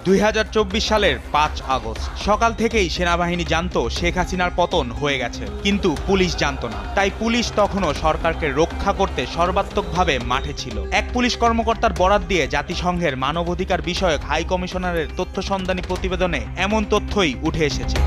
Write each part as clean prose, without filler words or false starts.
2024 সালের 5 আগস্ট সকাল থেকেই সেনাবাহিনী জানতো শেখ হাসিনার পতন হয়ে গেছে, কিন্তু পুলিশ জানতো না। তাই পুলিশ তখনও সরকারকে রক্ষা করতে সর্বাত্মকভাবে মাঠে ছিল। এক পুলিশ কর্মকর্তার বরাত দিয়ে জাতিসংঘের মানবাধিকার বিষয়ক হাই কমিশনারের তথ্য সন্ধানী প্রতিবেদনে এমন তথ্যই উঠে এসেছে।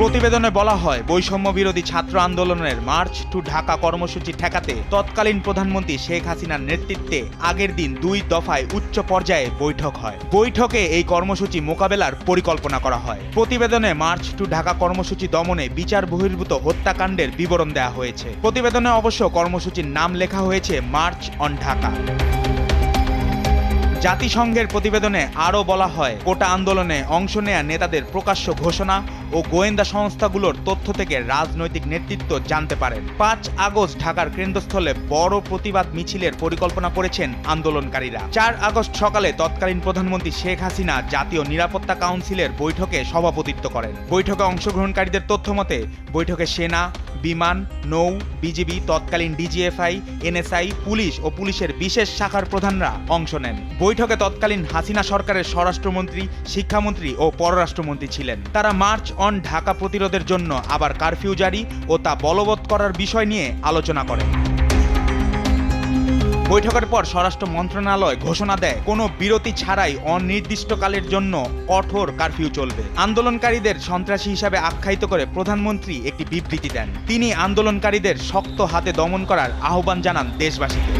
প্রতিবেদনে বলা হয়, বৈষম্য বিরোধী ছাত্র আন্দোলনের মার্চ টু ঢাকা কর্মসূচি ঠেকাতে তৎকালীন প্রধানমন্ত্রী শেখ হাসিনার নেতৃত্বে আগের দিন 2 দফায় উচ্চ পর্যায়ে বৈঠক হয়। বৈঠকে এই কর্মসূচি মোকাবেলার পরিকল্পনা করা হয়। প্রতিবেদনে মার্চ টু ঢাকা কর্মসূচি দমনে বিচার বহির্ভূত হত্যাকাণ্ডের বিবরণ দেওয়া হয়েছে। প্রতিবেদনে অবশ্য কর্মসূচির নাম লেখা হয়েছে মার্চ অন ঢাকা। জাতিসংঘের প্রতিবেদনে আরও বলা হয়, কোটা আন্দোলনে অংশ নেয়া নেতাদের প্রকাশ্য ঘোষণা ও গোয়েন্দা সংস্থাগুলোর তথ্য থেকে রাজনৈতিক নেতৃত্ব জানতে পারেন। 5 আগস্ট ঢাকার কেন্দ্রস্থলে বড় প্রতিবাদ মিছিলের পরিকল্পনা করেছেন আন্দোলনকারীরা। 4 আগস্ট সকালে তৎকালীন প্রধানমন্ত্রী শেখ হাসিনা জাতীয় নিরাপত্তা কাউন্সিলের বৈঠকে সভাপতিত্ব করেন। বৈঠকে অংশগ্রহণকারীদের তথ্য মতে বৈঠকে সেনা, বিমান, নৌ, বিজিবি, তৎকালীন ডিজিএফআই, এনএসআই, পুলিশ ও পুলিশের বিশেষ শাখার প্রধানরা অংশ নেন। বৈঠকে তৎকালীন হাসিনা সরকারের স্বরাষ্ট্রমন্ত্রী, শিক্ষামন্ত্রী ও পররাষ্ট্রমন্ত্রী ছিলেন। তারা মার্চ অন ঢাকা প্রতিরোধের জন্য আবার কারফিউ জারি ও তা বলবৎ করার বিষয় নিয়ে আলোচনা করেন। বৈঠকের পর স্বরাষ্ট্র মন্ত্রণালয় ঘোষণা দেয়, কোনো বিরতি ছাড়াই অনির্দিষ্টকালের জন্য কঠোর কারফিউ চলবে। আন্দোলনকারীদের সন্ত্রাসী হিসাবে আখ্যায়িত করে প্রধানমন্ত্রী একটি বিবৃতি দেন। তিনি আন্দোলনকারীদের শক্ত হাতে দমন করার আহ্বান জানান দেশবাসীকে।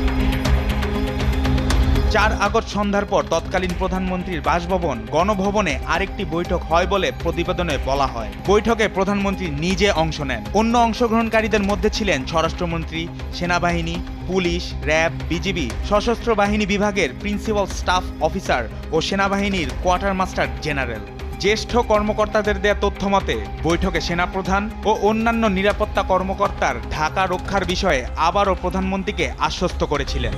4 আগস্ট সন্ধ্যার পর তৎকালীন প্রধানমন্ত্রীর বাসভবন গণভবনে আরেকটি বৈঠক হয় বলে প্রতিবেদনে বলা হয়। বৈঠকে প্রধানমন্ত্রী নিজে অংশ নেন। অন্য অংশগ্রহণকারীদের মধ্যে ছিলেন স্বরাষ্ট্রমন্ত্রী, সেনাবাহিনী, পুলিশ, র্যাব, বিজিবি, সশস্ত্র বাহিনী বিভাগের প্রিন্সিপাল স্টাফ অফিসার ও সেনাবাহিনীর কোয়ার্টার মাস্টার জেনারেল। জ্যেষ্ঠ কর্মকর্তাদের দেয়া তথ্য মতে বৈঠকে সেনাপ্রধান ও অন্যান্য নিরাপত্তা কর্মকর্তার ঢাকা রক্ষার বিষয়ে আবারও প্রধানমন্ত্রীকে আশ্বস্ত করেছিলেন।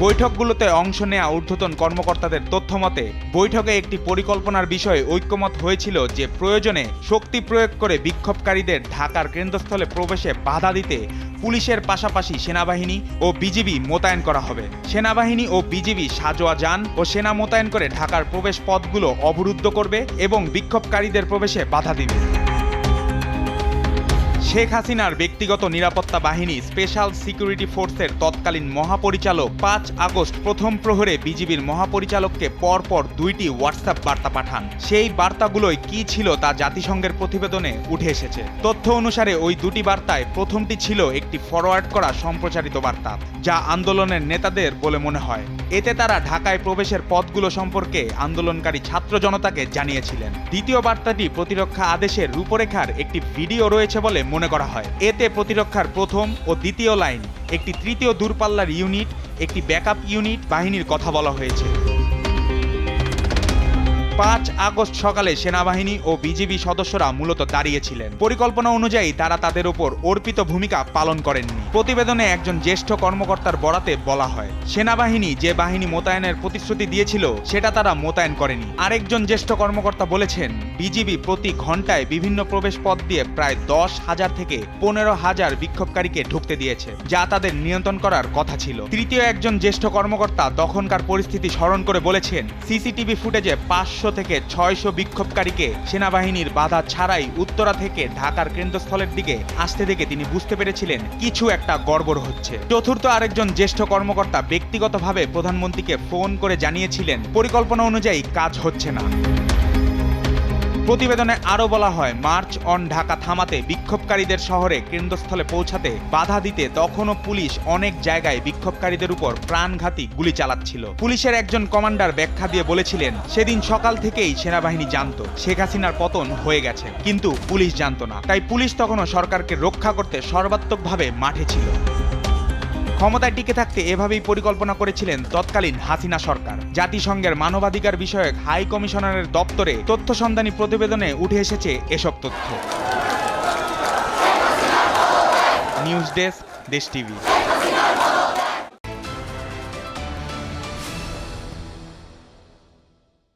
বৈঠকগুলোতে অংশ নেয়া ঊর্ধ্বতন কর্মকর্তাদের তথ্য মতে বৈঠকে একটি পরিকল্পনার বিষয়ে ঐক্যমত হয়েছিল যে প্রয়োজনে শক্তি প্রয়োগ করে বিক্ষোভকারীদের ঢাকার কেন্দ্রস্থলে প্রবেশে বাধা দিতে পুলিশের পাশাপাশি সেনাবাহিনী ও বিজিবি মোতায়েন করা হবে। সেনাবাহিনী ও বিজিবি সাজোয়া যান ও সেনা মোতায়েন করে ঢাকার প্রবেশ পথগুলো অবরুদ্ধ করবে এবং বিক্ষোভকারীদের প্রবেশে বাধা দিবে। শেখ হাসিনার ব্যক্তিগত নিরাপত্তা বাহিনী স্পেশাল সিকিউরিটি ফোর্সের তৎকালীন মহাপরিচালক 5 আগস্ট প্রথম প্রহরে বিজিবির মহাপরিচালককে পরপর 2টি হোয়াটসঅ্যাপ বার্তা পাঠান। সেই বার্তাগুলোই কি ছিল তা জাতিসংঘের প্রতিবেদনে উঠে এসেছে। তথ্য অনুসারে ওই 2টি বার্তায় প্রথমটি ছিল একটি ফরওয়ার্ড করা সম্প্রচারিত বার্তা, যা আন্দোলনের নেতাদের বলে মনে হয়। এতে তারা ঢাকায় প্রবেশের পথগুলো সম্পর্কে আন্দোলনকারী ছাত্র জনতাকে জানিয়েছিলেন। দ্বিতীয় বার্তাটি প্রতিরক্ষা আদেশের রূপরেখার একটি ভিডিও রয়েছে বলে মনে করা হয়। এতে প্রতিরক্ষার প্রথম ও দ্বিতীয় লাইন, একটি তৃতীয় দূরপাল্লার ইউনিট, একটি ব্যাকআপ ইউনিট বাহিনীর কথা বলা হয়েছে। 5 আগস্ট সকালে সেনাবাহিনী ও বিজিবি সদস্যরা মূলত দাঁড়িয়েছিলেন। পরিকল্পনা অনুযায়ী তারা তাদের উপর অর্পিত ভূমিকা পালন করেননি। প্রতিবেদনে একজন জ্যেষ্ঠ কর্মকর্তার বরাতে বলা হয়, সেনাবাহিনী যে বাহিনী মোতায়েনের প্রতিশ্রুতি দিয়েছিল সেটা তারা মোতায়েন করেনি। আরেকজন জ্যেষ্ঠ কর্মকর্তা বলেছেন, বিজিবি প্রতি ঘন্টায় বিভিন্ন প্রবেশ পথ দিয়ে প্রায় 10,000 থেকে 15,000 বিক্ষোভকারীকে ঢুকতে দিয়েছে, যা তাদের নিয়ন্ত্রণ করার কথা ছিল। তৃতীয় একজন জ্যেষ্ঠ কর্মকর্তা তখনকার পরিস্থিতি স্মরণ করে বলেছেন, সিসিটিভি ফুটেজে 500 থেকে 600 বিক্ষোভকারীকে সেনাবাহিনীর বাধা ছাড়াই উত্তরা থেকে ঢাকার কেন্দ্রস্থলের দিকে আসতে দেখে তিনি বুঝতে পেরেছিলেন কিছু একটা গড়বড় হচ্ছে। চতুর্থ আরেকজন জ্যেষ্ঠ কর্মকর্তা ব্যক্তিগতভাবে প্রধানমন্ত্রীকে ফোন করে জানিয়েছিলেন পরিকল্পনা অনুযায়ী কাজ হচ্ছে না। প্রতিবেদনে আরও বলা হয়, মার্চ অন ঢাকা থামাতে বিক্ষোভকারীদের শহরে কেন্দ্রস্থলে পৌঁছাতে বাধা দিতে তখনও পুলিশ অনেক জায়গায় বিক্ষোভকারীদের উপর প্রাণঘাতী গুলি চালাচ্ছিল। পুলিশের একজন কমান্ডার ব্যাখ্যা দিয়ে বলেছিলেন, সেদিন সকাল থেকেই সেনাবাহিনী জানতো শেখ হাসিনার পতন হয়ে গেছে, কিন্তু পুলিশ জানতো না। তাই পুলিশ তখনও সরকারকে রক্ষা করতে সর্বাত্মকভাবে মাঠে ছিল। ক্ষমতায় টিকে থাকতে এভাবেই পরিকল্পনা করেছিলেন তৎকালীন হাসিনা সরকার। জাতিসংঘের মানবাধিকার বিষয়ক হাই কমিশনারের দপ্তরে তথ্য সন্ধানী প্রতিবেদনে উঠে এসেছে এসব তথ্য। নিউজ ডেস্ক, দেশ টিভি।